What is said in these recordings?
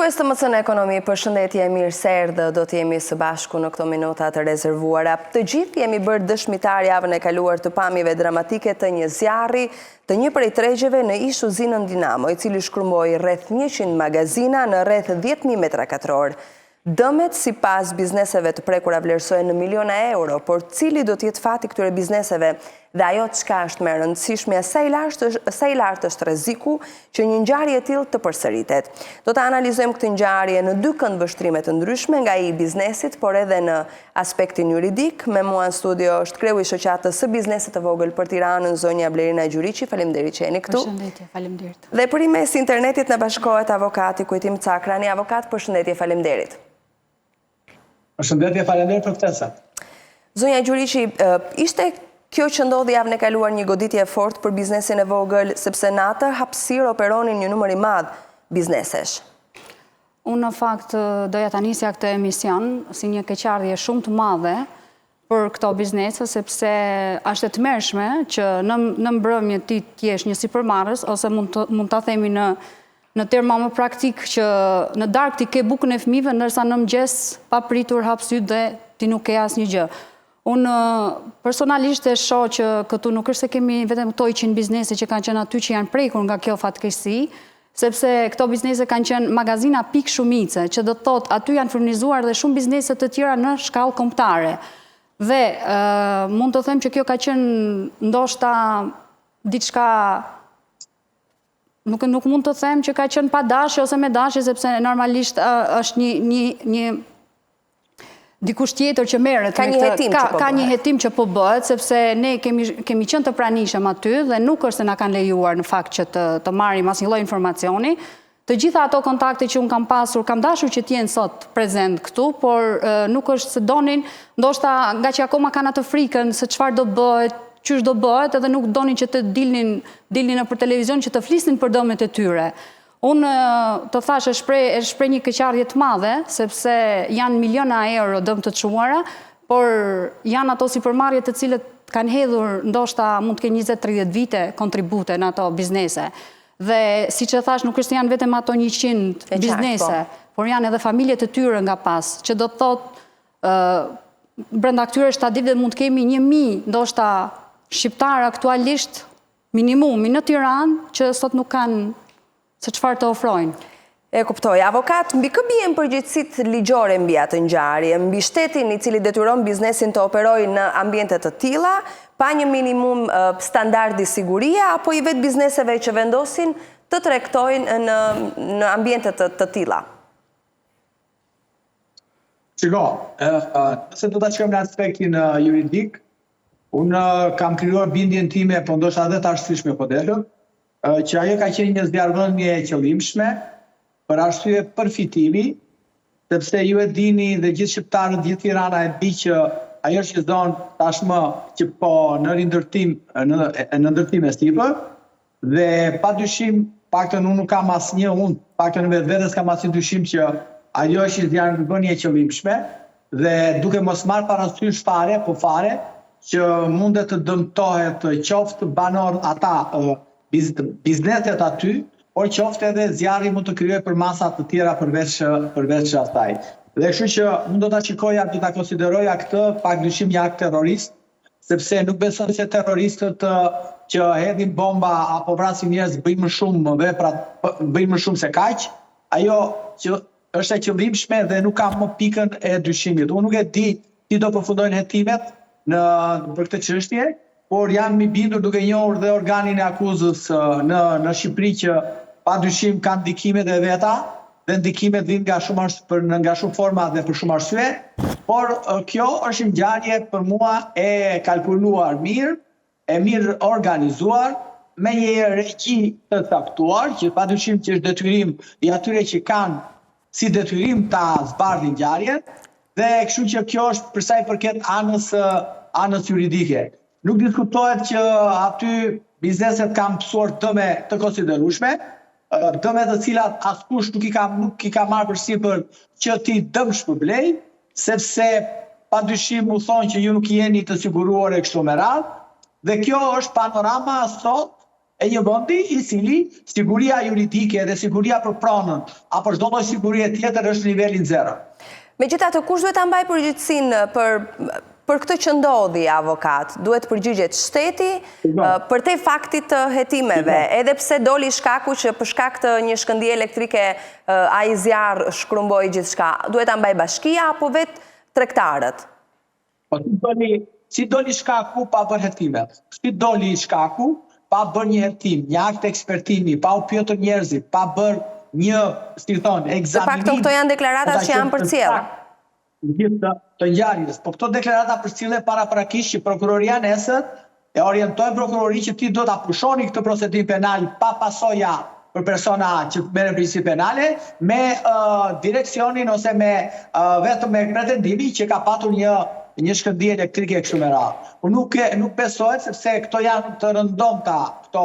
Shikues të MCN Ekonomi, përshëndetje, mirë se erdhë, do të jemi së bashku në këto minuta të rezervuara. Të gjithë jemi bërë dëshmitar javën e kaluar të pamjeve dramatike të një zjarri të një prej tregjeve në ish uzinën Dinamo, i cili shkrumboi rreth 100 magazina në rreth 10.000 metra katror. Dëmet sipas bizneseve të prekura vlerësohen në miliona euro, por cili do të jetë fati këtyre bizneseve dhe ajo çka është më e rëndësishme, sa i lartë është rreziku që një ngjarje e tillë të përsëritet. Do të analizojmë këtë ngjarje në dy këndvështrime të ndryshme nga i biznesit, por edhe në aspektin juridik. Me mua në studio është kreu i shoqatës së biznesit të vogël për Tiranën, zonja Blerina Gjuriçi. Faleminderit që jeni këtu. Përshëndetje, faleminderit. Dhe përmes internetit na bashkohet avokati Kujtim Cakrani. Avokat, përshëndetje, faleminderit. Përshëndetje, faleminderit për ftesën. Zonja Gjuriçi, ishte kjo që ndodhi javën e kaluar një goditje e fortë për biznesin e vogël, sepse në atë hapësirë operonin një numër i madh biznesesh? Unë në fakt doja ta nisja këtë emision si një keqardhje shumë të madhe për këto biznese, sepse është e tmerrshme që në mbrëmje ti t'jesh një sipërmarrës, ose mund ta themi në terma më praktik që në darkë ti ke bukën e fëmijëve, ndërsa në mëngjes pa pritur hap syt dhe ti nuk ke asnjë gjë. Unë personalisht e shoh që këtu nuk është se kemi vetëm këto 100 biznese që kanë qenë aty që janë prekur nga kjo fatkeqësi, sepse këto biznese kanë qenë magazina pikë shumice, që do të thotë aty janë furnizuar dhe shumë biznese të tjera në shkallë kombëtare. Dhe mund të them që kjo ka qenë ndoshta diçka, nuk mund të them që ka qenë pa dashje ose me dashje, sepse normalisht është një dikush tjetër që merret me këtë. Ka një hetim që po bëhet, sepse ne kemi qenë të pranishëm aty dhe nuk është se na kanë lejuar në fakt që të marrim asnjë lloj informacioni. Të gjitha ato kontakte që unë kam pasur, kam dashur që t'jenë sot prezent këtu, por nuk është se donin, ndoshta nga që akoma kanë atë frikën se çfarë do bëhet, qysh do bëhet, edhe nuk donin që të dilnin nëpër televizion që të flisnin për dëmet e tyre. Unë të thash e shpreh një keqardhje të madhe, sepse janë miliona euro dëm të çuara, por janë ato sipërmarrje të cilët kanë hedhur ndoshta mund të kenë 20-30 vite kontribute në ato biznese. Dhe siç e thash, nuk është se janë vetëm ato 100 biznese, por janë edhe familjet e tyre nga pas, që do të thotë brenda këtyre shtaditëve mund të kemi 1000 ndoshta shqiptar aktualisht minimumi në Tiranë që sot nuk kanë se çfarë të ofrojnë. E kuptoj. Avokat, mbi kë bien përgjegjësitë ligjore mbi atë ngjarje, mbi shtetin i cili detyron biznesin të operojë në ambiente të tilla, pa një minimum standardi sigurie, apo i vetë bizneseve që vendosin të tregtojnë në ambiente të tilla? Shiko, nëse do ta shkojmë në aspektin juridik, unë kam krijuar bindjen time, po ndoshta edhe të arsyeshme po delëm, që ajo ka qenë një zjarrvënie e qëllimshme për arsye përfitimi, sepse ju e dini dhe gjithë shqiptarët, gjithë Tirana e di që ajo është zonë tashmë që po në rindërtim, në ndërtim e sipër, dhe padyshim, paktën unë nuk kam unë paktën vetes kam asnjë dyshim që ajo është një zjarrvënie e qëllimshme dhe duke mos marrë parasysh fare që mundet të dëmtohet qoftë banor ata bizneset aty, por qoftë edhe zjarri mund të krijojë për masa të tjera përveç asaj. Dhe kështu që unë do ta shikoja, do ta konsideroja këtë padyshim një akt terrorist, sepse nuk besoj se terroristët që hedhin bomba apo vrasin njerëz bëjnë më shumë vepra, bëjnë më shumë se kaq. Ajo që është e qëllimshme dhe nuk kam më pikën e dyshimit. Unë nuk e di si do përfundojnë hetimet për këtë çështje, por jam i bindur duke njohur dhe organin e akuzës në Shqipëri që padyshim kanë ndikimet e veta, dhe ndikimet vijnë nga shumë forma dhe për shumë arsye, por kjo është një ngjarje për mua e kalkuluar mirë, e mirë organizuar, me një regji të caktuar, që padyshim që është detyrim i atyre që kanë si detyrim ta zbardhin ngjarjen, dhe kështu që kjo është për sa i përket anës juridike. Nuk diskutohet që aty bizneset kanë pësuar dëme të konsiderueshme, dëme të cilat askush nuk i ka marrë përsipër që ti dëmsh përblej, sepse padyshim u thonë që ju nuk jeni të siguruar e kështu me radhë, dhe kjo është panorama sot e një vendi i cili siguria juridike dhe siguria për pronën apo çdo lloj sigurie tjetër është nivelin 0. Megjithatë, kush duhet ta mbajë përgjegjësinë për këtë që ndodhi, avokat? Duhet përgjigjet shteti për te faktit të hetimeve, edhe pse doli shkaku që për shkak të një shkëndije elektrike ai zjarr shkrumboi gjithçka. Duhet ta mbajë bashkia apo vetë tregtarët? Po si doli shkaku pa bërë hetime? Si doli shkaku pa bërë një hetim, një akt ekspertimi, pa u pyetur njerëzit, pa bërë një, si thonë, ekzaminim. Të fakto këto janë deklaratat që janë përcjellë. Gjithë të ngjarjes. Po këto deklarata përcjellen paraprakisht që prokuroria nesër e orientojnë prokurori që ti do ta pushoni këtë procedim penal pa pasoja për persona që merren përgjegjësi penale me direksionin ose me vetëm me pretendimin që ka patur një shkëndije elektrike kështu me radhë. Po nuk besohet sepse këto janë të rëndomta, këto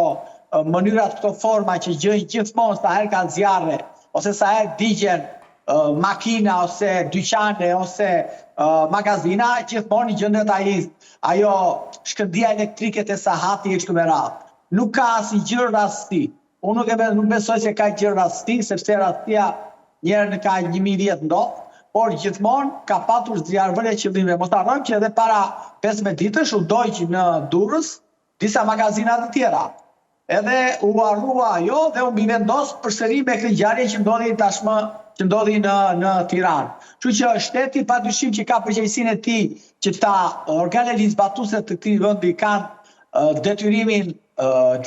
mënyrat, këto forma që gjejnë gjithmonë sa herë ka zjarre ose sa herë digjen makina ose dyqane ose magazina, gjithmonë gjendet ajo shkëndija elektrike te sahati e kështu me radhë. Nuk ka asnjë rasti. Unë nuk besoj se ka gjë rasti, sepse rastia njerën ka 1000 vjet ndodh, por gjithmonë ka patur zjarrvëre qëllime. Mos harrojmë që edhe para 15 ditësh u dojq në Durrës disa magazina të tjera. Edhe u harrua ajo dhe u mbivendos përsëri me këtë ngjarje që ndodhi tashmë që ndodhi në Tiranë. Kështu që shteti padyshim që ka përgjegjësinë e tij që ta organet ligjzbatuese të këtij vendi kanë detyrimin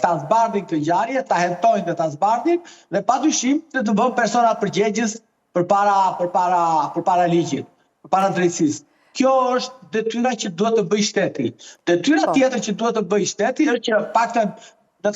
ta zbardhin këtë ngjarje, ta hetojnë dhe ta zbardhin dhe padyshim të vënë persona përgjegjës përpara ligjit, përpara drejtësisë. Kjo është detyra që duhet të bëjë shteti. Detyra tjetër që duhet të bëjë shteti është që paktën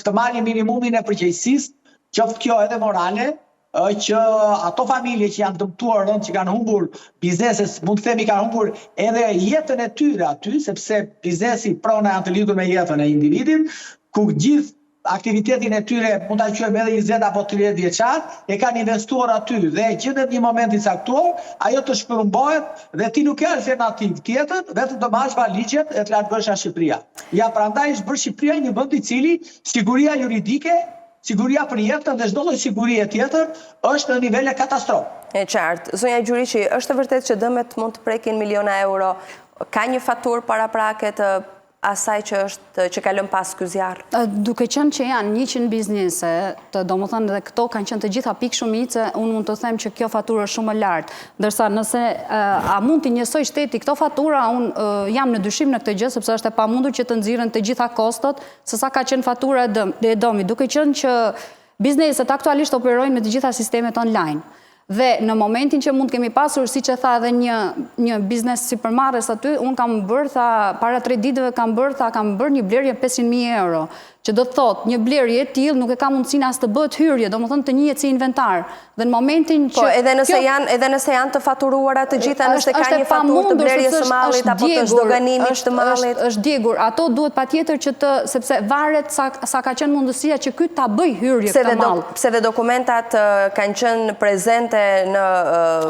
të marrë minimumin e përgjegjësisë, qoftë kjo edhe morale, që ato familje që janë dëmtuar, që kanë humbur bizneses, mund të themi kanë humbur edhe jetën e tyre aty, sepse biznesi, prona janë të lidhur me jetën e individit, ku gjithë aktivitetin e tyre mund ta quajmë edhe 20 apo 30 vjeçar, e kanë investuar aty dhe gjendet një moment i caktuar, ajo të shpërmbohet dhe ti nuk ke alternativë tjetër, vetëm të marrësh valixhet e të largohesh nga Shqipëria. Ja, prandaj është bërë Shqipëria një vend i cili siguria juridike, siguria për jetën dhe çdo lloj sigurie tjetër është në nivele katastrofë. E qartë. Zonja Gjuriqi, është e vërtetë që dëmet mund të prekin miliona euro? Ka një faturë paraprake të asaj që ka lënë pas ky zjarr? Duke qenë që janë 100 biznese, domethënë dhe këto kanë qenë të gjitha pikë shumice, unë mund të them që kjo faturë është shumë e lartë. Ndërsa nëse a mund të njësoj shteti këto fatura, unë jam në dyshim në këtë gjë, sepse është e pamundur që të nxirren të gjitha kostot, se sa ka qenë fatura e domi, duke qenë që bizneset aktualisht operojnë me të gjitha sistemet online. Dhe në momentin që mund kemi pasur, si që tha edhe një biznes si përmarrës aty, unë kam bërë, para 3 ditëve kam bërë një blerje 500.000 euro, që do të thotë një blerje e tillë nuk e ka mundësinë as të bëhet hyrje, domethënë të njihet si inventar. Dhe në momentin që edhe nëse janë të faturuara të gjitha, nëse ka një faturë të blerjes së mallit apo të zdoganimit të mallit, është djegur. Ato duhet patjetër që sepse varet sa ka qenë mundësia që ky ta bëj hyrje këtë mall. Pse dhe dokumentat kanë qenë prezente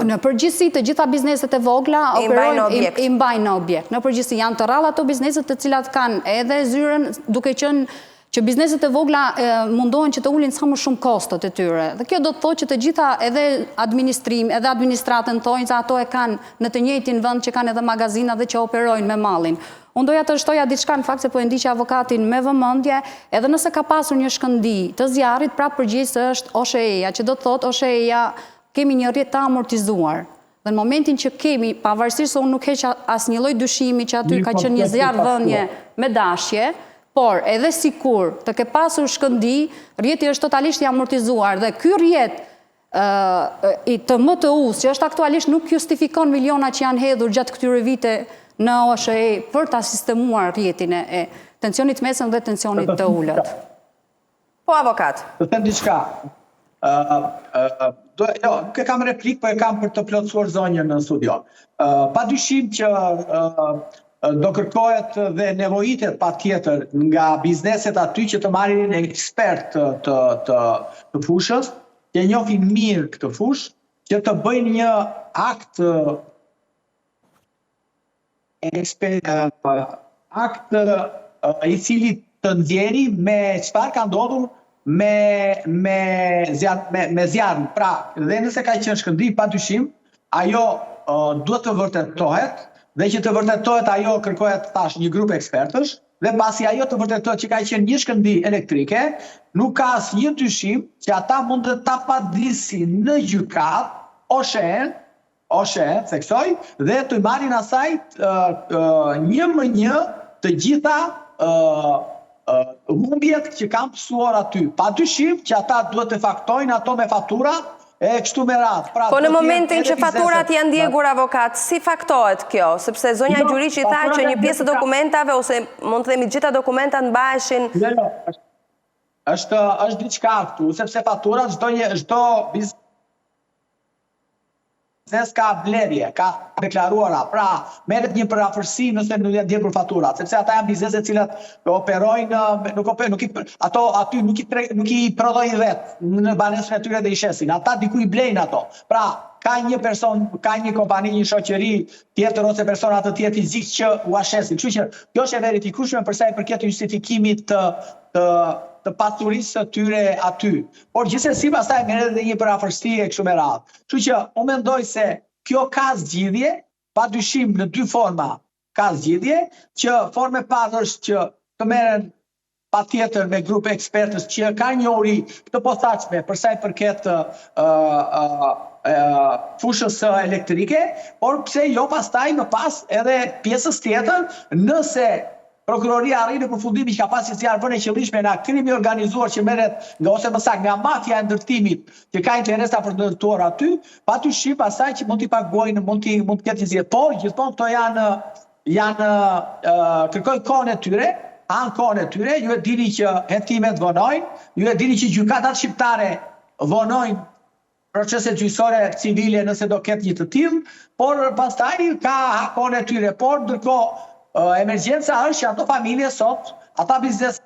në përgjithësi të gjitha bizneset e vogla i mbajnë në objekt. Në përgjithësi janë të rralla ato bizneset të cilat kanë edhe zyrën, duke qenë që bizneset e vogla mundohen që të ulin sa më shumë kostot e tyre. Dhe kjo do të thotë që të gjitha edhe administrim, edhe administratën thojnë se ato e kanë në të njëjtin vend që kanë edhe magazina dhe që operojnë me mallin. Unë doja të shtoja diçka në fakt se po e ndiqja avokatin me vëmendje, edhe nëse ka pasur një shkëndi të zjarrit, prapë përgjegjësia është OSHE-ja, që do të thotë OSHE-ja kemi një rrjet të amortizuar. Dhe në momentin që kemi, pavarësisht se unë nuk heq asnjë lloj dyshimi që aty ka qenë një zjarrvënie me dashje, por edhe sikur të ke pasur shkëndi, rrjeti është totalisht i amortizuar dhe ky rrjet të MTU-s, që është aktualisht nuk justifikon miliona që janë hedhur gjatë këtyre vite në OSHE për ta sistemuar rrjetin e tensionit mesëm dhe tensionit të ulët. Po, avokat. Të them diçka. Nuk e kam replik, po e kam për të plotësuar zonjën në studio. Padyshim që do kërkohet dhe nevojitet patjetër nga bizneset aty që të marrin ekspert të fushës, që njohin mirë këtë fushë, që të bëjnë një akt i cili të ndjeni me çfarë ka ndodhur me zjarrin. Pra, dhe nëse ka qenë shkëndij, padyshim, ajo duhet të vërtetohet, dhe që të vërtetohet ajo kërkohet tash një grup ekspertësh, dhe pasi ajo të vërtetohet që ka qenë një shkëndij elektrike, nuk ka asnjë dyshim që ata mund të ta padisin në gjykat, oshen, theksoj, dhe të marrin asaj një më një të gjitha humbjet që kanë pësuar aty. Pa dyshim që ata duhet të faktojnë ato me fatura e kështu me radhë. Po në momentin që faturat janë ndjegur, avokat, si faktohet kjo? Sepse zonja Gjuriqi tha që një pjesë të dokumentave, ose mund të themi gjitha dokumentat mbaheshin... Jo, është diçka këtu, sepse faturat çdo biznes ka blerje, ka deklaruara, pra merret një parafërsi nëse nuk janë ndjekur faturat, sepse ata janë biznese të cilat operojnë, ato aty nuk i prodhojnë vetë në banesën e tyre dhe i shesin, ata diku i blejnë ato. Pra, ka një person, ka një kompani, një shoqëri tjetër ose persona të tjerë fizik që u shesin. Kështu që kjo është e verifikueshme për sa i përket justifikimit të pasurisë së tyre aty. Por gjithsesi pastaj merret edhe një parafërsi e kështu me radhë. Kështu që unë mendoj se kjo ka zgjidhje, padyshim në dy forma ka zgjidhje, që forma e parë është që të merren patjetër me grupe ekspertës që kanë njohuri të posaçme për sa i përket fushës elektrike, por pse jo pastaj më pas edhe pjesës tjetër, nëse prokuroria arrin në përfundim që ka pasur zjarrvën e qëllimshme në krimi organizuar që merret nga ose më saktë nga mafia e ndërtimit që ka interesa për të ndërtuar aty, patyshim pastaj që mund t'i paguajnë, mund të ketë zgjedhje. Por gjithmonë këto janë kërkojnë kohën e tyre, kohën e tyre, ju e dini që hetimet vonojnë, ju e dini që gjykatat shqiptare vonojnë proceset gjyqësore civile nëse do ketë një të tillë, por pastaj ka kohën e tyre, por ndërkohë emergjenca është që ato familje sot, ata biznes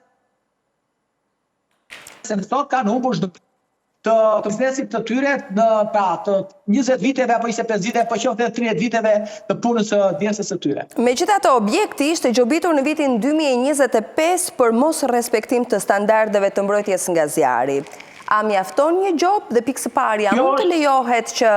sot kanë humbur të biznesit të tyre në të 20 viteve apo 25 viteve, po qoftë 30 viteve të punës së djersës së tyre. Megjithatë, objekti ishte gjobitur në vitin 2025 për mos respektim të standardeve të mbrojtjes nga zjarri. A mjafton një gjop dhe pikë së parja mund të lejohet që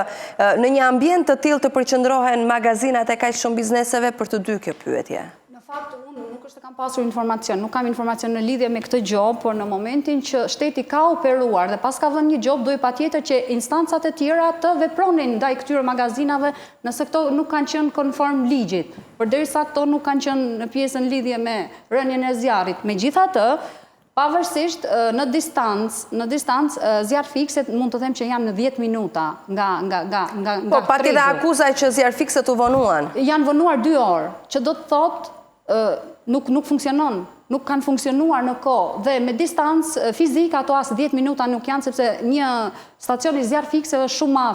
në një ambient të tillë të përqendrohen magazinat e kaq shumë bizneseve për të dy kjo pyetje? Në fakt, unë nuk është kam pasur informacion, nuk kam informacion në lidhje me këtë gjop, por në momentin që shteti ka operuar dhe pas ka dhënë një gjop, doj patjetër që instancat e tjera të vepronin ndaj këtyre magazinave nëse këto nuk kanë qenë konform ligjit, përderisa këto nuk kanë qenë në pjesën lidhje me rënien e zjarrit. Megjithatë, pavarësisht në distancë zjarr fikse mund të them që janë në 10 minuta nga po pati dhe akuza që zjarr fikset u vonuan. Janë vonuar 2 orë, që do të thotë nuk funksionon, nuk kanë funksionuar në kohë dhe me distancë fizike ato as 10 minuta nuk janë, sepse një stacion i zjarr fikse është shumë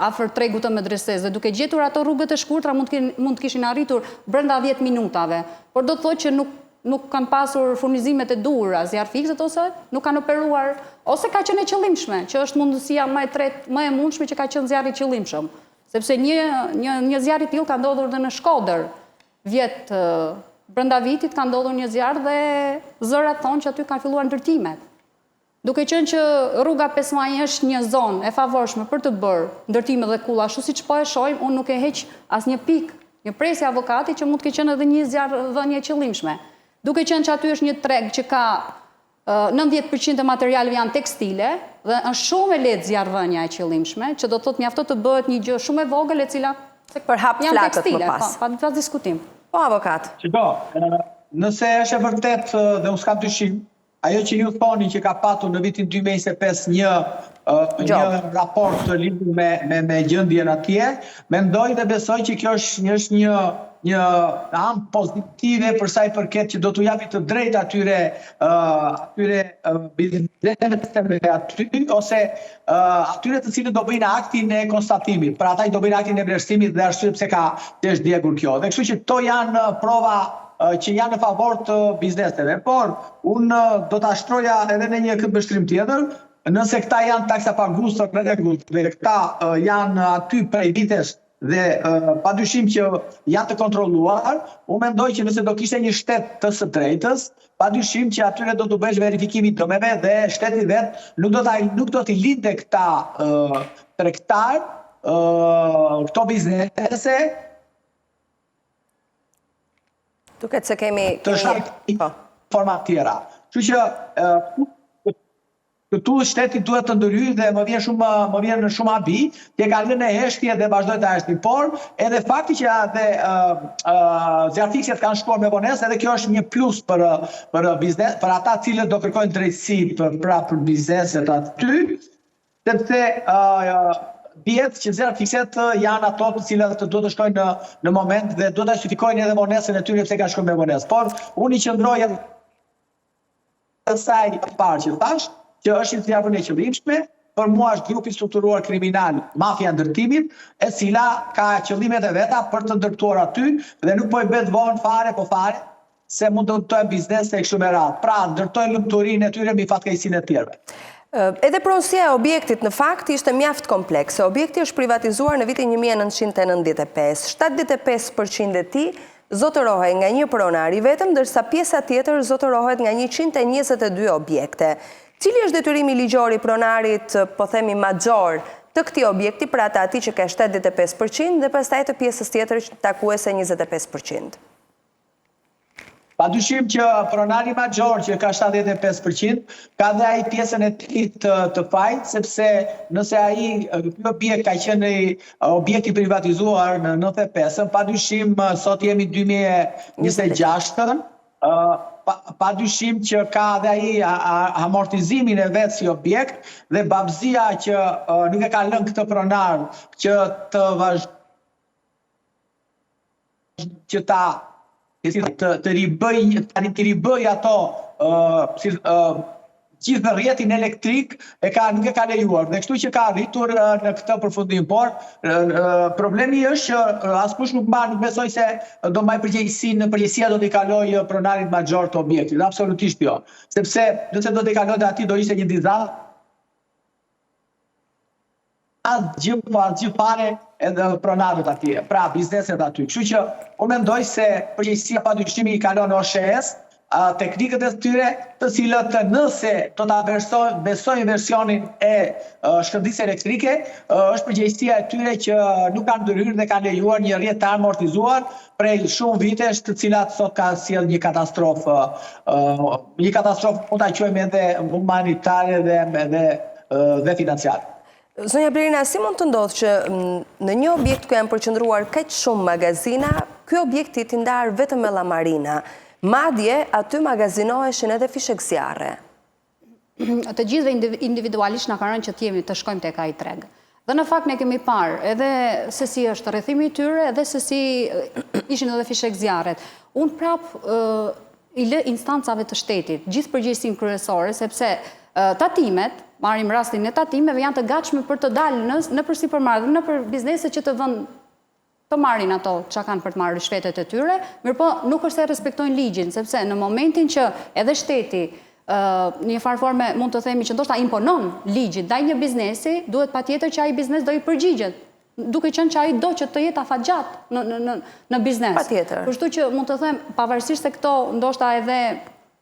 afër tregut të medreses dhe duke gjetur ato rrugët e shkurtra mund të kishin arritur brenda 10 minutave, por do të thotë që nuk kanë pasur furnizimet e duhura zjarr fikset ose nuk kanë operuar, ose ka qenë e qëllimshme, që është mundësia më e mundshme që ka qenë zjarri i qëllimshëm. Sepse një zjarr i tillë ka ndodhur dhe në Shkodër. Vjet brenda vitit ka ndodhur një zjarr dhe zërat thonë që aty kanë filluar ndërtimet. Duke qenë që rruga 5 Maj është një zonë e favorshme për të bërë ndërtime dhe kulla, ashtu siç po e shohim, unë nuk e heq asnjë pikë, një presje avokati që mund të ketë qenë edhe një zjarrvënie e qëllimshme. Duke qenë që aty është një treg që ka 90% e materialeve janë tekstile dhe është shumë e lehtë zjarrvënia e qëllimshme, që do të thotë mjafton të bëhet një gjë shumë e vogël e cila për hap flakët më pas. Pa diskutim. Po avokat. Nëse është e vërtet dhe unë s'kam dyshim, ajo që ju thoni që ka patur në vitin 2025 një raport të lidhur me gjendjen atje, mendoj dhe besoj që kjo është një anë pozitive për sa i përket që do t'u japi të drejtë atyre bizneseve aty, ose atyre të cilët do bëjnë aktin e konstatimit. Pra ata i do bëjnë aktin e vlerësimit dhe arsye pse ka është djegur kjo. Dhe kështu që këto janë prova që janë në favor të bizneseve. Por, unë do t'a shtroja edhe në një këtë bështrim tjetër, nëse këta janë taksa pagues të rregullt dhe këta janë aty prej vitesh dhe padyshim që janë të kontrolluar, unë mendoj që nëse do kishte një shtet të së drejtës, padyshim që atyre do të bësh verifikimi të dëmeve dhe shteti vet nuk do t'i linte këta tregtar, këto biznese. Duket se kemi forma tjera. Kështu që këtu shteti duhet të ndërhyjë dhe më vjen shumë abi, që ka lënë heshtje dhe vazhdoj të heshtje, por edhe fakti që zjarfikset kanë shkuar me vonesë, edhe kjo është një plus për biznes, për ata cilët do kërkojnë drejtësi për bizneset aty, sepse dihet që zjarfikset janë ato të cilët duhet të shkojnë në moment dhe duhet të justifikojnë edhe vonesën e tyre pse kanë shkuar me vonesë. Por unë i qëndroj saj parë që thash, që është zjarrën e qëllimshme, për mua është grupi strukturuar kriminal, mafia ndërtimit, e cila ka qëllimet e veta për të ndërtuar aty dhe nuk po i bëhet vonë fare, se mund të ndërtojnë biznes e kështu me radhë. Pra, ndërtojnë lumturinë e tyre mbi fatkeqësinë e tjerëve. Edhe pronësia e objektit në fakt ishte mjaft komplekse. Objekti është privatizuar në vitin 1995. 75% e tij zotërohej nga një pronar i vetëm, ndërsa pjesa tjetër zotërohet nga 122 objekte. Cili është detyrimi ligjor i pronarit, po themi magjor, të këtij objekti për ati që ka 75% dhe pastaj të pjesës tjetër takuese 25%? Padyshim që pronari magjor që ka 75%, ka dhe ai pjesën e tij të fajt, sepse nëse ai ky objekt ka qenë objekti privatizuar në 95, padyshim sot jemi 2026, padyshim që ka dhe ai amortizimin e vet si objekt dhe babzia që nuk e ka lënë këtë pronar që të ribëj ato gjithë rrjetin elektrik nuk e ka lejuar dhe kështu që ka arritur në këtë përfundim. Por problemi është që askush nuk besoj se do mbaj përgjegjësia do t'i kaloj pronarit magjor të objektit, absolutisht jo, sepse nëse do t'i kaloj ati do ishte një dizastër gjithë fare edhe pronarët atje, pra bizneset aty. Kështu që unë mendoj se përgjegjësia padyshimi i kalon OSHE-s, teknikët e tyre të cilët nëse do ta besojnë versionin e shkëndijës elektrike, është përgjegjësia e tyre që nuk kanë ndërhyrë dhe kanë lejuar një rrjet të amortizuar prej shumë vitesh, të cilat sot ka sjell një katastrofë mund ta quajmë edhe humanitare dhe financiare. Zonja Blerina, si mund të ndodhë që në një objekt ku janë përqendruar kaq shumë magazina, ky objekt i ndarë vetëm me llamarina? Madje aty magazinoheshin edhe fishek zjarre. Të gjithëve individualisht na ka rënë që të shkojmë tek ai treg. Dhe në fakt ne kemi parë edhe se si është rrethimi i tyre, edhe se si ishin edhe fishek zjarret. Unë prap i lë instancave të shtetit gjithë përgjegjësinë kryesore, sepse tatimet, marrim rastin e tatimeve, janë të gatshme për të dalë nëpër sipërmarrje, nëpër biznese që të marrin ato që kanë për të marrë shtetet e tyre, mirëpo nuk është se respektojnë ligjin, sepse në momentin që edhe shteti një farë forme mund të themi që ndoshta imponon ligjit ndaj një biznesi, duhet patjetër që ai biznes do i përgjigjet, duke qenë që ai do që të jetë afatgjat në biznes. Patjetër. Kështu që mund të them, pavarësisht se këto ndoshta edhe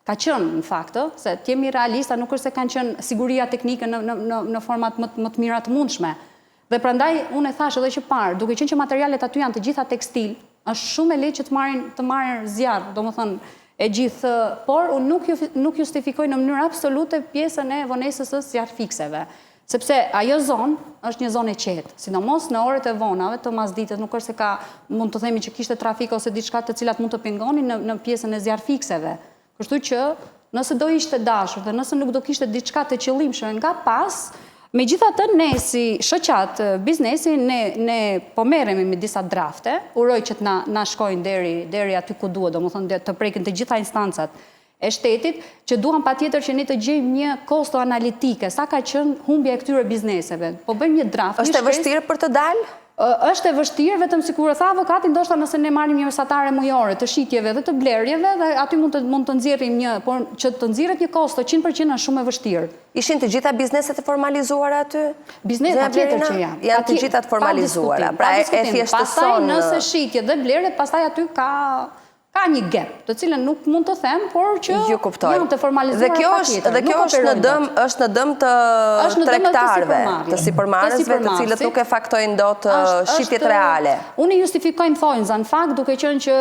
ka qenë në faktë, se të jemi realista, nuk është se kanë qenë siguria teknike në format më të mira të mundshme. Dhe prandaj unë e thash edhe që parë, duke qenë që materialet aty janë të gjitha tekstil, është shumë e lehtë që të marrin zjarr, domethënë e gjithë, por unë nuk justifikoj në mënyrë absolute pjesën e vonesës së zjarrfikseve. Sepse ajo zonë është një zonë e qetë, sidomos në orët e vonave të masdites, nuk është se ka, mund të themi që kishte trafik ose diçka të cilat mund të pengonin në pjesën e zjarrfikseve. Kështu që nëse do ishte dashur dhe nëse nuk do kishte diçka të qëllimshme nga pas, megjithatë ne si shoqat biznesi ne po merremi me disa drafte, uroj që të na shkojnë deri aty ku duhet, domethënë të prekin të gjitha instancat e shtetit, që duan patjetër që ne të gjejmë një kosto analitike, sa ka qenë humbja e këtyre bizneseve. Po bëjmë një draft. Është e vështirë për të dalë? është e vështirë, vetëm si kur e tha avokati, ndoshta nëse ne marrim një mesatare mujore të shitjeve dhe të blerjeve, dhe aty mund të nxjerrim një, por që të nxjerret një kosto 100% është shumë e vështirë. Ishin të gjitha bizneset e formalizuara aty? Bizneset patjetër që janë. Janë të gjitha të formalizuara, pra e thjeshtëson. Pastaj nëse shitje dhe blerje, pastaj aty ka një gap, të cilën nuk mund të them, por që janë të formalizuara patjetër. Dhe kjo është në dëm të tregtarëve, të sipërmarrësve, të cilët nuk e faktojnë dot shitjet reale. Unë justifikojnë thonjza, në fakt, duke qenë që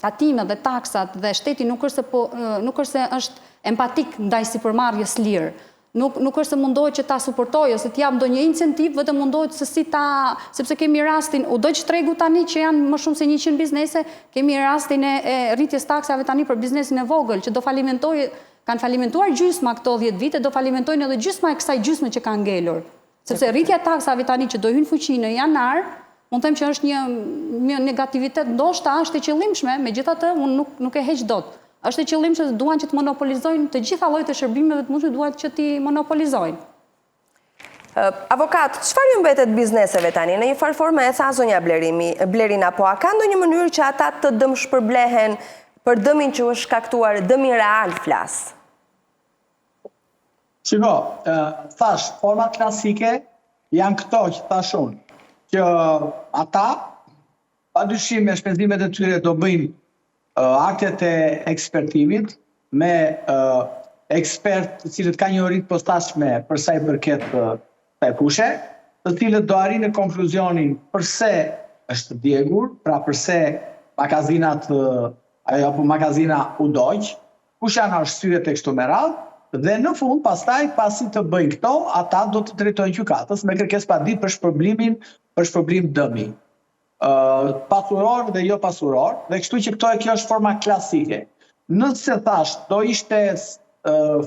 tatimet dhe taksat dhe shteti nuk është se është empatik ndaj sipërmarrjes lirë. Nuk është se mundohet që ta suportoj, ose t'jap ndonjë incentiv, vetëm mundohet se si ta, sepse kemi rastin, u dojtë tregu tani që janë më shumë se 100 biznese, kemi rastin e rritjes taksave tani për biznesin e vogël, që do kanë falimentuar gjysma këto 10 vite, do falimentojnë edhe gjysma e kësaj gjysme që kanë ngelur. Sepse rritja taksave tani që do hynë fuqi në janar, mund them që është një negativitet, ndoshta është e qëllimshme, megjithatë unë nuk e heq dot. Është e qëllimshme se duan që të monopolizojnë të gjitha llojet e shërbimeve të mundshme, duan që ti monopolizojnë. Avokat, çfarë ju mbetet bizneseve tani? Në një farë forme e tha zonja Blerina, po a ka ndonjë mënyrë që ata të dëmshpërblehen për dëmin që është shkaktuar, dëmin real flas? Shiko, thash, format klasike janë këto që thash unë, që ata, padyshim me shpenzimet e tyre do bëjnë aktet e ekspertimit me ekspert të cilët ka një orit postashme përsa i përket të kushe, të cilët do arrinë në konkluzionin përse është djegur, pra përse magazinat apo magazina u dojq, kush janë arsyet e kështu me radhë, dhe në fund, pastaj, pasi të bëjnë këto, ata do të drejtojnë gjykatës me kërkesë padit për shpërblim dëmi. Pasuror dhe jo pasuror, dhe kështu që kjo është forma klasike. Nëse thash, do ishte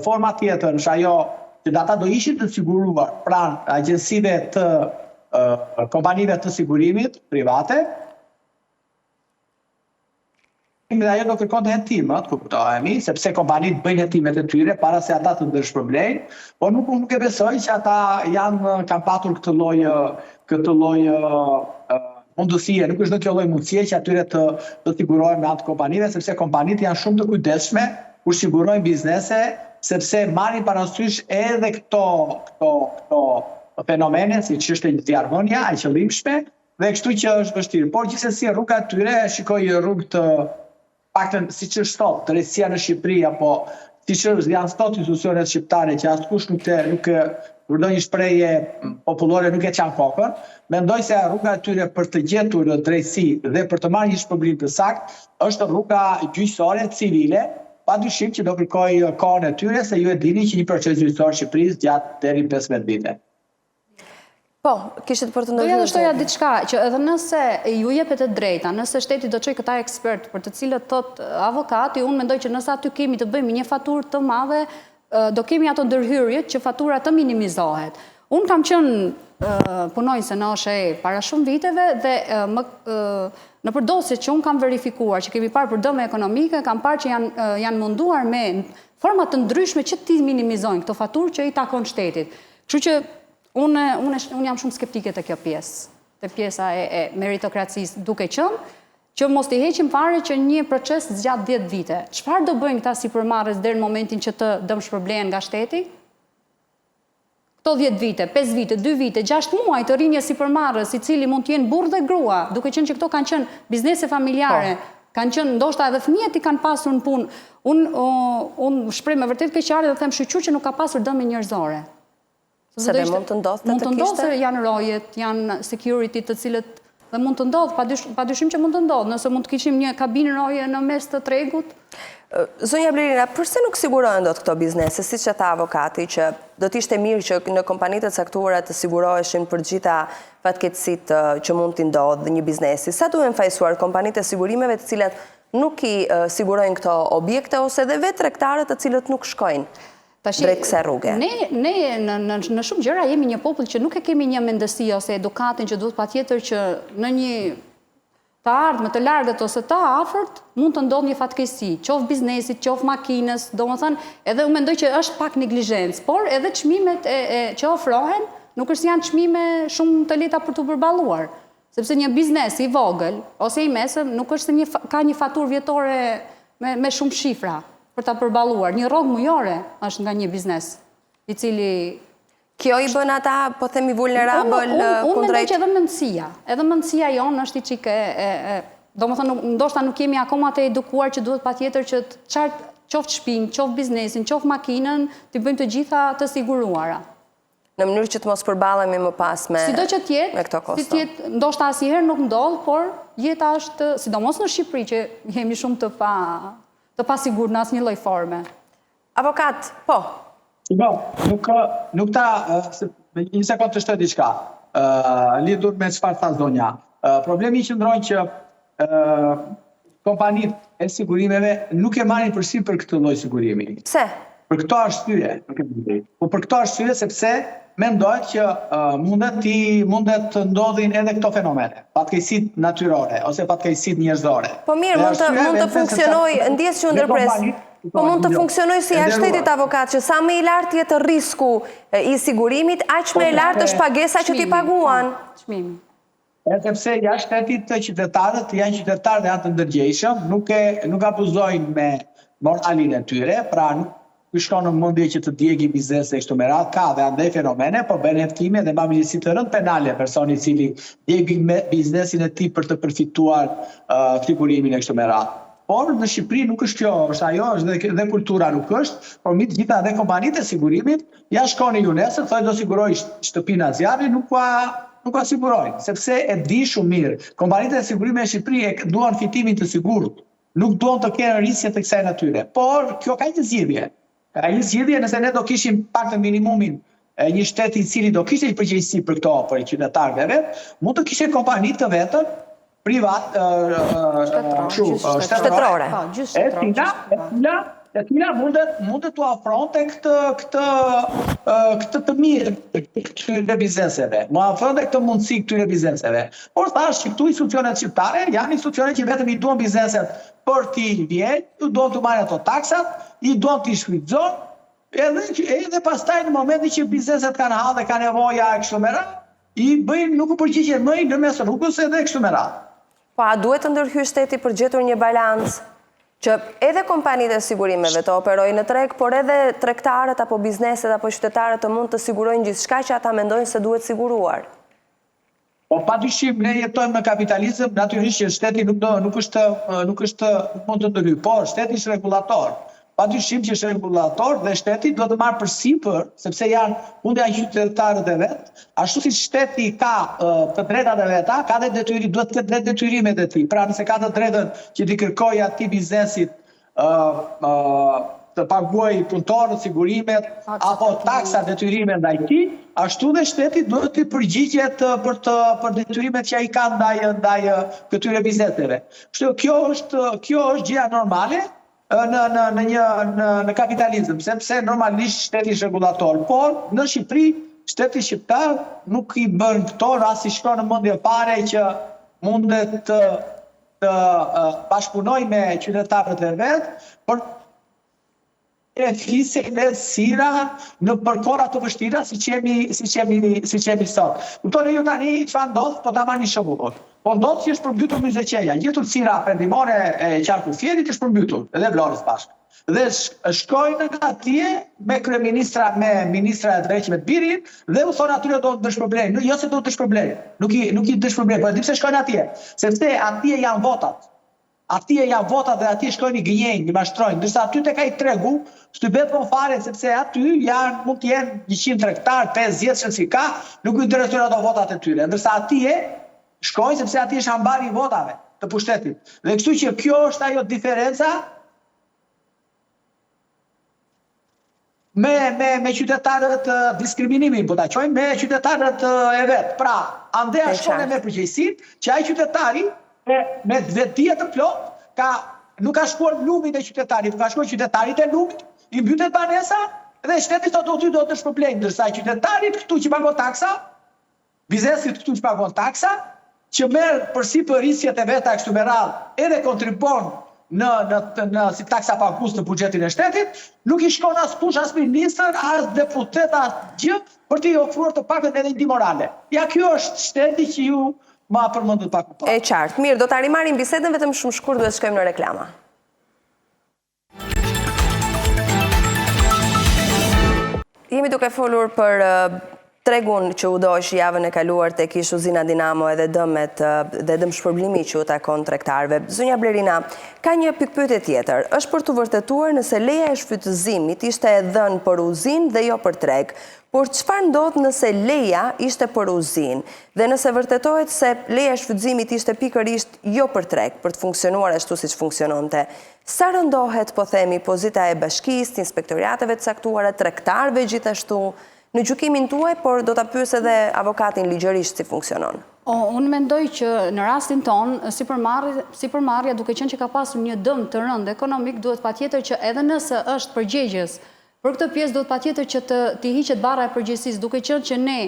forma tjetër, në ajo që ata do ishin të siguruar pranë agjensive të kompanive të sigurimit private, dhe ajo do kërkon të hetimet, kuptohemi, sepse kompanit bëjnë hetimet e tyre para se ata të ndërshpërblejnë, por nuk e besoj që ata kanë patur këtë lloj mundësie, nuk është në kjo lloj mundësie që atyre të sigurojnë me atë kompanive, sepse kompanit janë shumë të kujdesshme kur sigurojnë biznese, sepse marrin parasysh edhe këto fenomene, si që është zjarrvënia e qëllimshme, dhe kështu që është vështirë. Por gjithsesi rruga e tyre, shikoj rrugë të paktën siç është sot, drejtësia në Shqipëri apo siç janë sot institucionet shqiptare që askush nuk përdor një shprehje popullore nuk e çan kokën, mendoj se rruga e tyre për të gjetur drejtësi dhe për të marrë një shpërblim të saktë është rruga gjyqësore civile, padyshim që do kërkojë kohën e tyre, se ju e dini që një proces gjyqësor në Shqipëri gjatë deri 15 vite. Po, kishit për të ndërhyrë. Doja të shtoja diçka, që edhe nëse ju jepet e drejta, nëse shteti do çojë këta ekspert për të cilët thot avokati, unë mendoj që nëse aty kemi të bëjmë një faturë të madhe, do kemi ato ndërhyrjet që fatura të minimizohet. Unë kam qenë punonjëse në OSHE para shumë viteve dhe në përdosjet që unë kam verifikuar, që kemi parë për dëme ekonomike, kam parë që janë munduar me format të ndryshme që ti minimizojnë këto faturë që i takon shtetit. Kështu që unë jam shumë skeptike të kjo pjesë, të pjesa e meritokracisë, duke qenë që mos t'i heqim fare që një proces zgjat 10 vite. Çfarë do bëjnë këta sipërmarrës deri në momentin që të dëmshpërblehen nga shteti? Këto 10 vite, 5 vite, 2 vite, 6 muaj të rinje sipërmarrës, i cili mund të jenë burrë dhe grua, duke qenë që këto kanë qenë biznese familjare, kanë qenë ndoshta edhe fëmijët i kanë pasur në punë. Unë shpreh me vërtet keqardhje dhe them shqyr që nuk ka pasur dëme njerëzore. Se dhe mund të ndodhë të kishte? Mund të ndodhë se janë rojet, janë security të cilët dhe mund të ndodhë, padyshim që mund të ndodhë, nëse mund të kishim një kabinë roje në mes të tregut. Zonja Blerina, përse nuk sigurohen do të këto biznese, si që tha avokati, që do t'ishte mirë që në kompanitë të caktuara të siguroheshin për gjitha fatkeqësitë që mund t'i ndodhë një biznesi? Sa duhen fajsuar kompanitë e sigurimeve të cilat nuk i sigurojnë këto objekte, ose dhe vetë tregtarët të cilët nuk shkojnë drejt kësaj rruge? Ne në shumë gjëra jemi një popull që nuk e kemi një mendësi ose edukatin që duhet patjetër që në një të ardhme të largët ose të afërt mund të ndodhë një fatkeqësi, qoftë biznesit, qoftë makinës, domethënë edhe unë mendoj që është pak neglizhencë, por edhe çmimet që ofrohen nuk është janë çmime shumë të lehta për të përballuar. Sepse një biznes i vogël ose i mesëm nuk është se ka një faturë vjetore me shumë shifra për ta përballuar. Një rrogë mujore është nga një biznes i cili... Kjo i bën ata, po themi, vulnerabël kundrejt... Unë mendoj që edhe mendësia jonë është i çike do më thënë, ndoshta nuk jemi akoma të edukuar që duhet patjetër që qartë qoftë shtëpinë, qoftë biznesin, qoftë makinën, të bëjmë të gjitha të siguruara. Në mënyrë që të mos përballemi më pas me sido që këto kosto. Si tjetë, ndoshta asnjëherë nuk ndodh, por jeta është, sidomos në Shqipëri që jemi shumë të pasigur në asnjë lloj forme. Avokat, po. Nuk ta, një sekundë të shtoj diçka, lidhur me çfarë tha zonja. Problemi qëndron që kompanitë e sigurimeve nuk e marrin përsipër këtë lloj sigurimi. Pse? Për këto arsye, po për këto arsye sepse mendojnë që mundet të ndodhin edhe këto fenomene, fatkeqësitë natyrore ose fatkeqësitë njerëzore. Po mirë, mund të funksionojë, ndjes që ndërpres. Po mund të funksionojë si jashtë shtetit, avokat, që sa më i lartë jetë risku i sigurimit, aq më e lartë është pagesa që t'i paguan. Çmimi. Edhe pse jashtë shtetit të qytetarët janë qytetarë dhe janë të ndërgjegjshëm, nuk abuzojnë me moralin e tyre, pra nuk shkon në mendje që të djegi biznese kështu me radhë, ka dhe andaj fenomene, po bën heftime dhe mbamësi të rënd penale personi i cili djegi biznesin e tij për të përfituar sigurimin e kështu me radhë. Por në Shqipëri nuk është kjo, është ajo, është dhe kultura nuk është, por mi të gjitha dhe kompanitë e sigurimit, ja shkoni ju nesër, thojnë do siguroj shtëpinë zjarri, nuk ka sigurojnë, sepse e di shumë mirë. Kompanitë e sigurimit e Shqipëri e duan fitimin të sigurt, nuk duan të kenë rrisje të kësaj natyre. Por kjo ka një zgjidhje. Ka një zgjidhje nëse ne do kishim pak të minimumin një shteti i cili do kishte përgjegjësi për këto, për qytetarëve vet, mund të kishte kompani të vetën privat, shtetërore. E cila mundet të afronte këtë të mirë këtyre bizneseve, më afronte këtë mundësi këtyre bizneseve. Por thash që këtu institucionet shqiptare janë institucionet që vetëm i duan bizneset për t'i vjen, i duan të marrë ato taksat, i duan t'i shfrytëzon, edhe pastaj në momentin që bizneset kanë hall dhe kanë nevoja e kështu me radhë, i bëjnë nuk u përgjigjen më ndërmes rrugës edhe kështu me radhë. Po a duhet të ndërhyjë shteti për gjetur një balancë që edhe kompanitë e sigurimeve të operojnë në treg, por edhe tregtarët apo bizneset apo qytetarët të mund të sigurojnë gjithçka që ata mendojnë se duhet siguruar? Po padyshim ne jetojmë në kapitalizëm, natyrisht që shteti nuk mund të ndërhyjë, por shteti është rregullator. Padyshim që është rregullator dhe shteti do të marrë përsipër, sepse janë qytetarët e vet, ashtu si shteti ka të drejtat e veta, ka dhe duhet të ketë detyrimet e tij. Pra nëse ka të drejtën që t'i kërkojë atij biznesit të paguajë punëtorët, sigurimet apo taksa detyrimet ndaj tij, ashtu dhe shteti duhet të përgjigjet për detyrimet që ai ka ndaj këtyre bizneseve. Kështu kjo është gjëja normale në kapitalizëm, sepse normalisht shteti është rregullator, por në Shqipëri shteti shqiptar nuk i bën këto, rasti shkon në mendje fare që mundet të bashkëpunojë me qytetarët e vet, por e fisë dhe sira në përkora të vështira si që jemi sot. Kuptoni ju tani çfarë ndodh, po ta marrni shembull. Po ndodh që është përmbytur Myzeqeja, gjetur sira perëndimore e qarku Fierit është përmbytur, edhe Vlorës bashkë. Dhe shkojnë atje me kryeministra, me ministra e drejtë me Birin dhe u thonë atyre do të dësh problem. Jo se do të dësh problem, nuk i dësh problem, por pse shkojnë atje? Sepse atje janë votat. Atje janë votat dhe atje shkojnë i gënjejnë, i mashtrojnë, ndërsa aty tek ai tregu, s'ty bëhet më fare sepse aty mund të jenë 100 tregtar, 50 që ka, nuk i interesojnë ato votat e tyre. Ndërsa atje shkojnë sepse atje është ambari i votave të pushtetit. Dhe kështu që kjo është ajo diferenca me qytetarët diskriminimin, po ta quajmë me qytetarët e vet. Pra, andej shkon me përgjegjësinë që ai qytetari me vetdije të plot nuk ka shkuar lumit e qytetarit, nuk ka shkuar qytetarit e lumit, i mbytet banesa dhe shteti do të është problem, ndërsa qytetarit këtu që pagon taksa, biznesit këtu që pagon taksa, që merr përsipër risjet e veta kështu me radhë, edhe kontribon si taksa pagus në buxhetin e shtetit, nuk I shkon as kush, as ministër, as deputet, as gjë, për t'i ofruar të paktën edhe ndihmë morale. Ja, kjo është shteti që ju ma përmendët pak më parë. E qartë. Mirë, do ta rimarim bisedën, vetëm shumë shkurt duhet shkojmë në reklama. Jemi duke folur për tregun që u dosh javën e kaluar tek ish uzina Dinamo edhe dëmet dhe dëmshpërblimi që u takon tregtarëve. Zonja Blerina, ka një pikpyetje tjetër. Është për të vërtetuar nëse leja e shfrytëzimit ishte e dhënë për uzinë dhe jo për treg. Por çfarë ndodh nëse leja ishte për uzinë dhe nëse vërtetohet se leja e shfrytëzimit ishte pikërisht jo për treg, për të funksionuar ashtu siç funksiononte? Sa rëndohet, po themi, pozita e bashkisë, inspektoriateve të caktuara, tregtarëve gjithashtu? Në gjykimin tuaj, por do ta pyes edhe avokatin ligjërisht si funksionon. Unë mendoj që në rastin tonë, sipërmarrja duke qenë që ka pasur një dëm të rënd ekonomik, duhet patjetër që edhe nëse është përgjegjës, për këtë pjesë duhet patjetër që të hiqet barra e përgjegjësisë, duke qenë që ne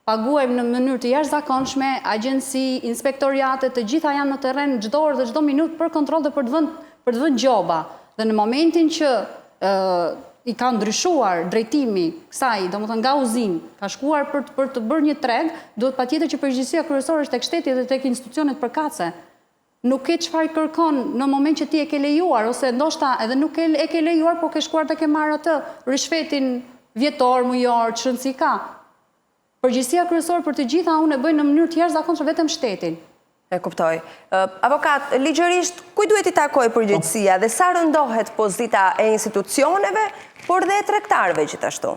paguajmë në mënyrë të jashtëzakonshme, agjenci, inspektoriate, të gjitha janë në terren çdo orë dhe çdo minutë për kontroll dhe për të vënë gjoba. Dhe në momentin që I ka ndryshuar drejtimi kësaj, domethënë nga uzinë, ka shkuar për të bërë një treg, duhet patjetër që përgjegjësia kryesore është tek shteti dhe tek institucionet përkatëse. Nuk ke çfarë kërkon në moment që ti e ke lejuar, ose ndoshta edhe nuk e ke lejuar, po ke shkuar të ke marrë atë rishfetin vjetor, mujor, çrënd si ka. Përgjegjësia kryesore për të gjitha unë e bëj në mënyrë të jashtëzakonshme vetëm shtetin. E kuptoj. Avokat, ligjërisht, kuj duhet I takoj përgjegjësia dhe sa rëndohet pozita e institucioneve, por dhe e tregtarëve gjithashtu?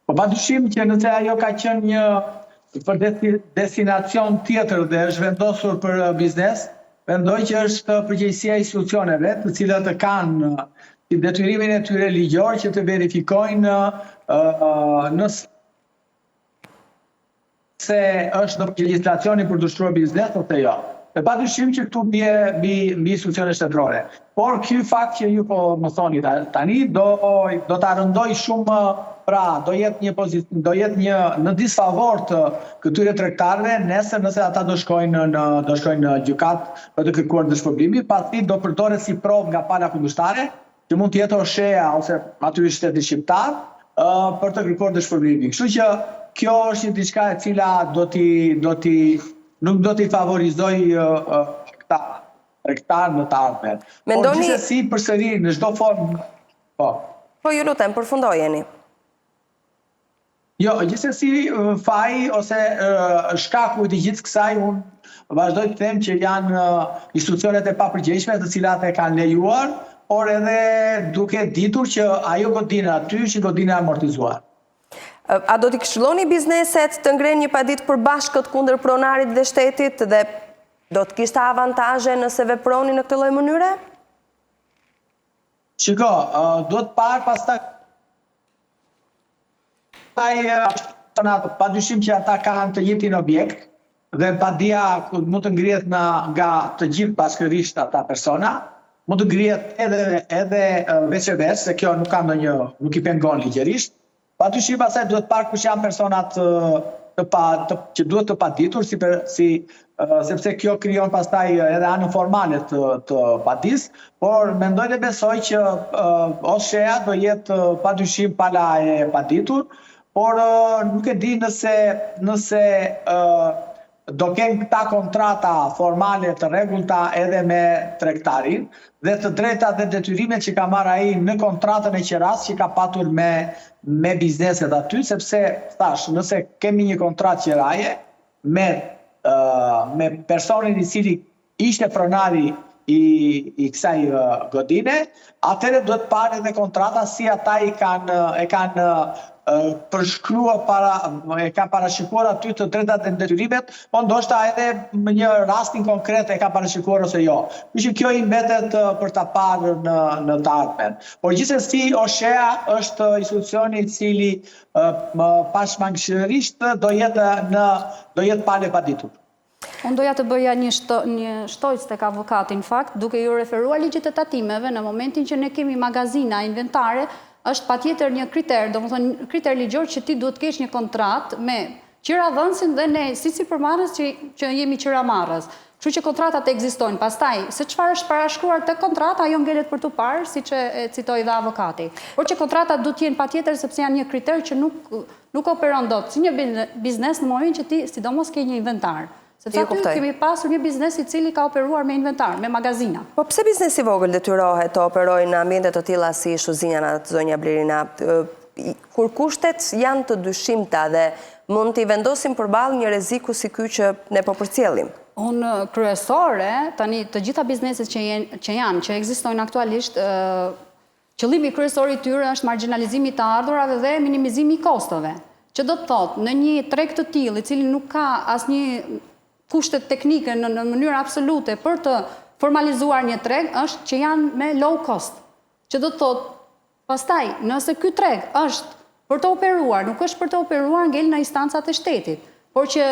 Po padyshim që nëse ajo ka qenë një për destinacion tjetër dhe është vendosur për biznes, mendoj që është përgjegjësia e institucioneve, të cilat kanë detyrimin e tyre ligjor që të verifikojnë nëse se është në legjislacioni për të shtruar biznes ose jo. E padyshim që këtu mbi institucione shtetërore. Por ky fakt që ju po më thoni tani do ta rëndoj shumë, pra do jetë një në disfavor të këtyre tregtarëve nëse ata do shkojnë në gjykat për të kërkuar dëshpërblimi, pasi do përdoret si provë nga pala kundërshtare, që mund të jetë OSHE-a ose aty shteti shqiptar për të kërkuar dëshpërblimin. Kështu që kjo është një diçka e cila nuk do t'i favorizoj këta tregtarë në të ardhmen. Por gjithsesi përsëri në çdo formë. Po ju lutem, përfundojeni. Jo, gjithsesi faji ose shkaku I të gjithë kësaj unë vazhdoj të them që janë institucionet e papërgjegjshme të cilat e kanë lejuar, por edhe duke ditur që ajo godinë aty është godinë e amortizuar. A do t'i këshilloni bizneset të ngrenë një paditë përbashkët kundër pronarit dhe shtetit dhe do të kishte avantazhe nëse veproni në këtë lloj mënyre? Shiko, do të parë pastaj padyshim që ata kanë të njëjtin objekt dhe padia mund të ngrihet nga të gjithë bashkërisht ata persona, mund të ngrihet edhe veçeveç, se kjo nuk I pengon ligjërisht. Padyshim pastaj duhet parë kush janë personat që duhet të paditur, sepse kjo krijon pastaj edhe anën formale të padis, por mendoj dhe besoj që OSHE-a do jetë padyshim pala e paditur, por nuk e di nëse do kenë këta kontrata formale të rregullta edhe me tregtarin dhe të drejtat dhe detyrimet që ka marrë ai në kontratën e qeras që ka patur me bizneset aty, sepse thash, nëse kemi një kontratë qeraje me personin I cili ishte pronari I kësaj godine, atëherë duhet parë edhe kontrata si ata e kanë përshkruar e ka parashikuar aty të drejtat dhe detyrimet, po ndoshta edhe në një rastin konkret e ka parashikuar ose jo. Kështu që kjo I mbetet për ta parë në të ardhmen. Por gjithsesi OSHE-a është institucioni I cili pashmangshërisht do jetë palë paditur. Unë doja të bëja një shtojcë tek avokati, në fakt, duke ju referuar ligjit e tatimeve, në momentin që ne kemi magazina, inventare, është patjetër një kriter, domethënë kriter ligjor që ti duhet kesh një kontratë me qiradhënësin dhe ne si sipërmarrës që jemi qiramarrës. Kështu që kontratat ekzistojnë. Pastaj, se çfarë është parashkruar te kontrata, ajo ngelet për tu parë, siç e citoi dhe avokati. Por që kontratat duhet të jenë patjetër sepse janë një kriter që nuk operon dot si një biznes në momentin që ti sidomos ke një inventar. Sepse aty kemi pasur një biznes i cili ka operuar me inventar, me magazina. Po pse biznesi i vogël detyrohet të operojë në ambiente të tilla si shuzinjanat, zonja Blerina, kur kushtet janë të dyshimta dhe mund t'i vendosim përballë një rreziku si ky që ne po përcjellim? Unë kryesore, tani të gjitha bizneset që ekzistojnë aktualisht, qëllimi kryesor i tyre është marginalizimi i të ardhurave dhe minimizimi i kostove. Që do të thotë, në një treg të tillë, i cili nuk ka asnjë kushtet teknike në mënyrë absolute për të formalizuar një treg, është që janë me low cost. Që do të thotë, pastaj, nëse ky treg është për të operuar, nuk është për të operuar ngel në instancat e shtetit, por që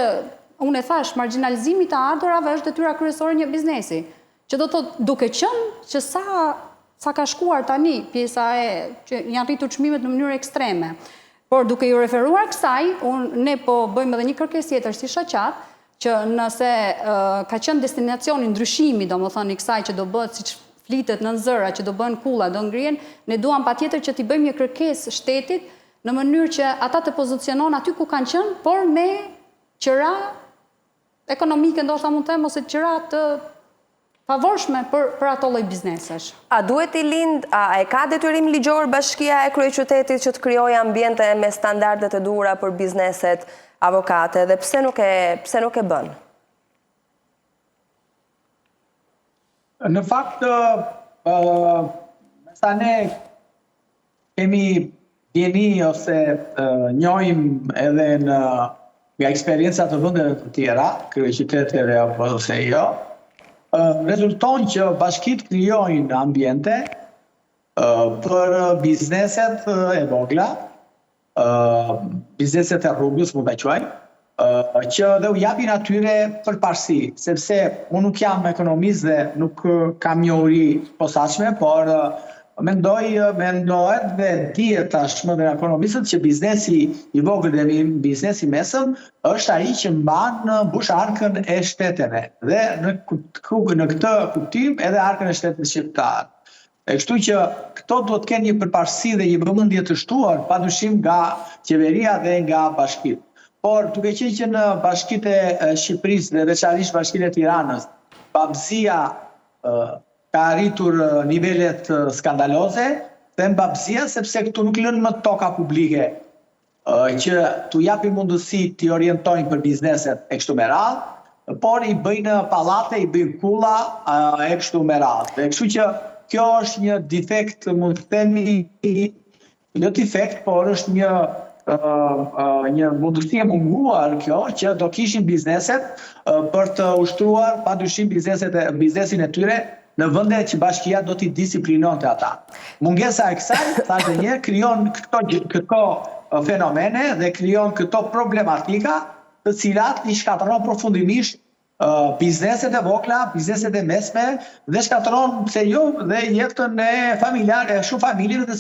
unë e thash, marginalizimi të ardhurave është detyra kryesore një biznesi. Që do të thotë, duke qenë që sa ka shkuar tani pjesa që janë rritur çmimet në mënyrë ekstreme. Por duke ju referuar kësaj, ne po bëjmë edhe një kërkesë tjetër si shoqat, që nëse ka qenë destinacioni ndryshimi, domethënë i kësaj që do bëhet siç flitet në zëra, që do bëhen kulla, do ngrihen, ne duam patjetër që t'i bëjmë një kërkesë shtetit në mënyrë që ata të pozicionon aty ku kanë qenë, por me qëra ekonomike, ndoshta mund të them, ose qëra të favorshme për ato lloj biznesesh. A duhet i lind, a e ka detyrim ligjor Bashkia e Kryeqytetit që të krijojë ambiente me standarde të duhura për bizneset, avokate, dhe pse nuk e bën? Në fakt, sa ne kemi jeni ose njohim edhe nga eksperiencat të vendeve të tjera, kryeqyteteve ose jo, rezulton që bashkitë krijojnë ambiente për bizneset e vogla, bizneset e rrugës, mund ta quaj, që dhe u japin atyre përparësi, sepse unë nuk jam ekonomist dhe nuk kam njohuri posaçme, por mendohet dhe dihet tashmë dhe ekonomistët që biznesi i vogël dhe biznesi i mesëm është ai që mban mbush arkën e shteteve dhe në këtë kuptim edhe arkën e shtetit shqiptar. Kështu që këto duhet të kenë një përparësi dhe një vëmendje të shtuar padyshim nga qeveria dhe nga bashkitë. Por duke qenë që në bashkitë e Shqipërisë dhe veçanërisht bashkinë e Tiranës, babëzia ka arritur nivelet skandaloze, them babëzia sepse këtu nuk lënë më toka publike që t'u japin mundësi t'i orientojnë për bizneset e kështu me radhë, por i bëjnë pallate, i bëjnë kulla e kështu me radhë. Dhe kështu që kjo është një defekt, mund të themi, jo defekt, por është një mundësi e munguar kjo që do kishin bizneset për të ushtruar padyshim biznesin e tyre në vende që bashkia do t'i disiplinonte ata. Mungesa e kësaj, thashë një, krijon këto fenomene dhe krijon këto problematika të cilat i shkatëron përfundimisht bizneset e vogla, bizneset e mesme dhe shkatëron pse jo dhe jetën e familjare, shumë familjeve të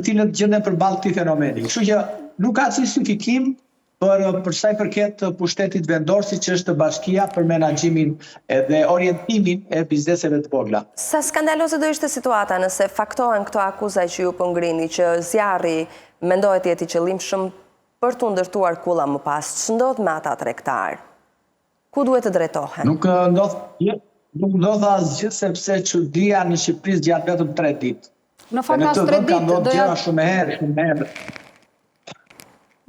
cilët gjenden përballë këtij fenomeni. Kështu që nuk ka justifikim për sa i përket pushtetit vendor, siç është bashkia për menaxhimin dhe orientimin e bizneseve të vogla. Sa skandaloze do ishte situata nëse faktohen këto akuza që ju po ngrini, që zjarri mendohet jetë i qëllimshëm për të ndërtuar kulla më pas? Ç'ndodh me ata tregtar? Ku duhet të drejtohen? Nuk ndodh asgjë sepse çudia në Shqipëri gjatë vetëm 3 ditë. Në fakt pas 3 ditë do të gjëra shumë herë.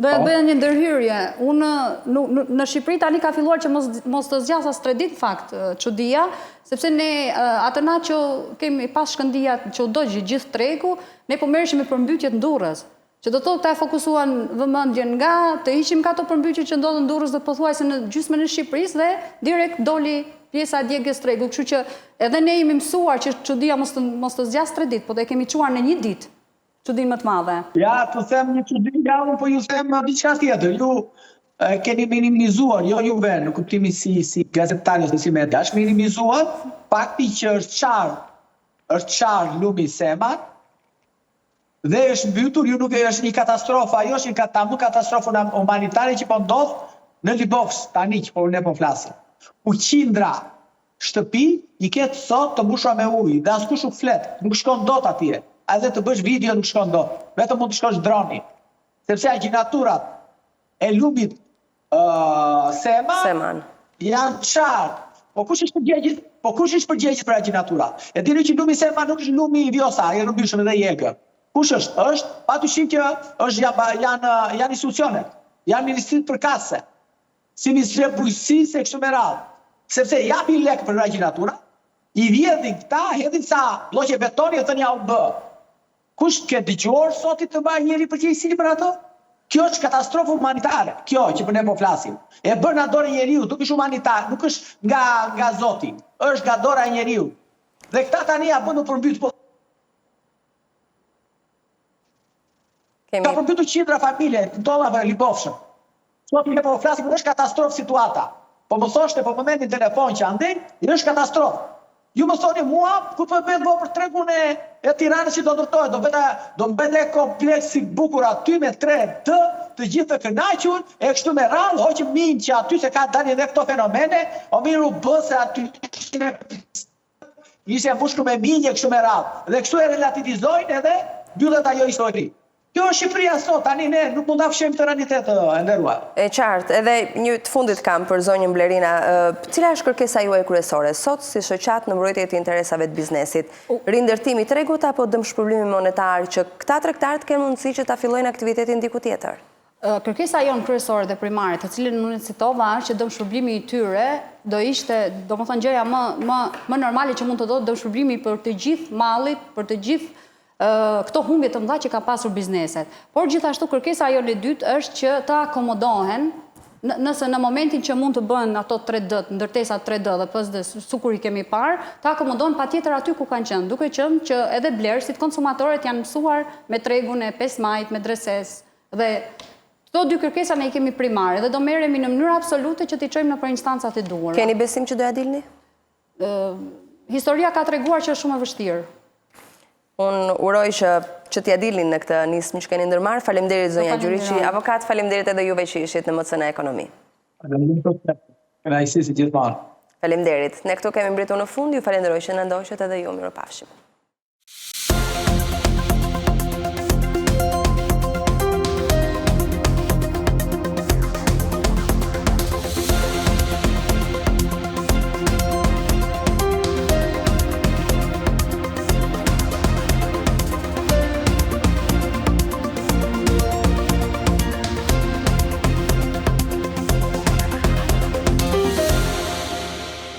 Do ja bëja një ndërhyrje. Unë në Shqipëri tani ka filluar që mos të zgjas as 3 ditë fakt çudia, sepse ne atëna që kemi pas shkëndijat që u dogjë gjithë tregu, ne po merreshim me përmbytjet në Durrës. Që do të thotë ta fokusuan vëmendjen nga të hiqim ka ato përmbytje që ndodhen në Durrës dhe pothuajse në gjysmën e Shqipërisë dhe direkt doli pjesa e djegës tregu. Kështu që edhe ne jemi mësuar që çudia mos të zgjas 3 ditë, po të kemi çuar në 1 ditë. Çudi më të madhe. Ja, të them një çudi, po ju them diçka tjetër. Ju keni minimizuar, jo juve në kuptimin si gazetar ose si media, është minimizuar fakti që është qarë lumi Sema dhe është mbytur, ju nuk është një katastrofë, ajo është një katastrofë humanitare që po ndodh në Liboks tani që po ne po flasim. ku qindra shtëpi i ketë sot të mbushura me ujë dhe askush nuk flet, nuk shkon dot atje. Edhe të bësh video nuk shkon dot. Vetëm mund të shkosh droni. Sepse agjinaturat e lumit Seman janë qartë. Po kush është përgjegjës për agjinatura? E dini që lumi Seman nuk është lumi i Vjosa, i rëmbyshëm dhe i egër. Kush është? Është patyshim që janë institucionet, janë ministritë përkatëse, si Ministria e Bujqësisë e kështu me radhë. Sepse japi lek për agjinatura, i vjedhin këta, hedhin sa lloqe betoni e thënë ja u bë. Kush ke dëgjuar sot i të bëjë njëri përgjegjësinë për ato? Kjo është katastrofë humanitare, kjo që për ne po flasim. E bën nga dora e njeriu, nuk është humanitar, nuk është nga Zoti, është nga dora e njeriu. Dhe këta tani ja bën u përmbyt po. Ka përmbytur qindra familje, tollave libofshëm. Sot ne po flasim, është katastrofë situata. Po më thoshte, po më mendin telefon që andej, është katastrofë. Ju më thoni mua, ku po bëhet për tregun e Tiranës që do ndërtohet, do bëhet kompleksi bukur aty me 3D, të gjithë të kënaqur, e kështu me radhë, hoqëm minë që aty se ka dalë edhe këto fenomene, o miru bëse aty ishte mbushur me minje kështu me radhë. Dhe kështu e relativizojnë edhe mbyllet ajo histori. Kjo është Shqipëria sot, tani ne nuk mund ta fshejmë të realitet e nderuar. E qartë, edhe një të fundit kam për zonjën Blerina, cila është kërkesa juaj kryesore sot si shoqat në mbrojtje të interesave të biznesit? Rindërtimi i tregut apo dëmshpërblimi monetar që këta tregtarët kanë mundësi që ta fillojnë aktivitetin diku tjetër? Kërkesa jonë kryesore dhe primare, të cilën unë citova, është që dëmshpërblimi i tyre do ishte, domethënë gjëja më normale që mund të do dëmshpërblimi për të gjithë mallit, për të gjithë këto humbje të mëdha që ka pasur bizneset. Por gjithashtu kërkesa jonë e dytë është që ta akomodohen, nëse në momentin që mund të bëhen ato 3D, ndërtesat 3D dhe PSD sukur i kemi parë, ta akomodohen patjetër aty ku kanë qenë, duke qenë që edhe blerësit konsumatorët janë mësuar me tregun e 5 majit, me dresses dhe këto dy kërkesa ne i kemi primare dhe do merremi në mënyrë absolute që t'i çojmë nëpër instancat e duhura. Keni besim që do ja dilni? Historia ka treguar që është shumë e vështirë. Unë uroj që t'ja dilin në këtë nismë që keni ndërmarrë. Faleminderit zonja Gjuriqi, avokat, faleminderit edhe juve që ishit në MCN Ekonomi. Faleminderit. Faleminderit. Ne këtu kemi mbritur në fund, ju falenderoj që na ndoqët edhe ju, mirupafshim.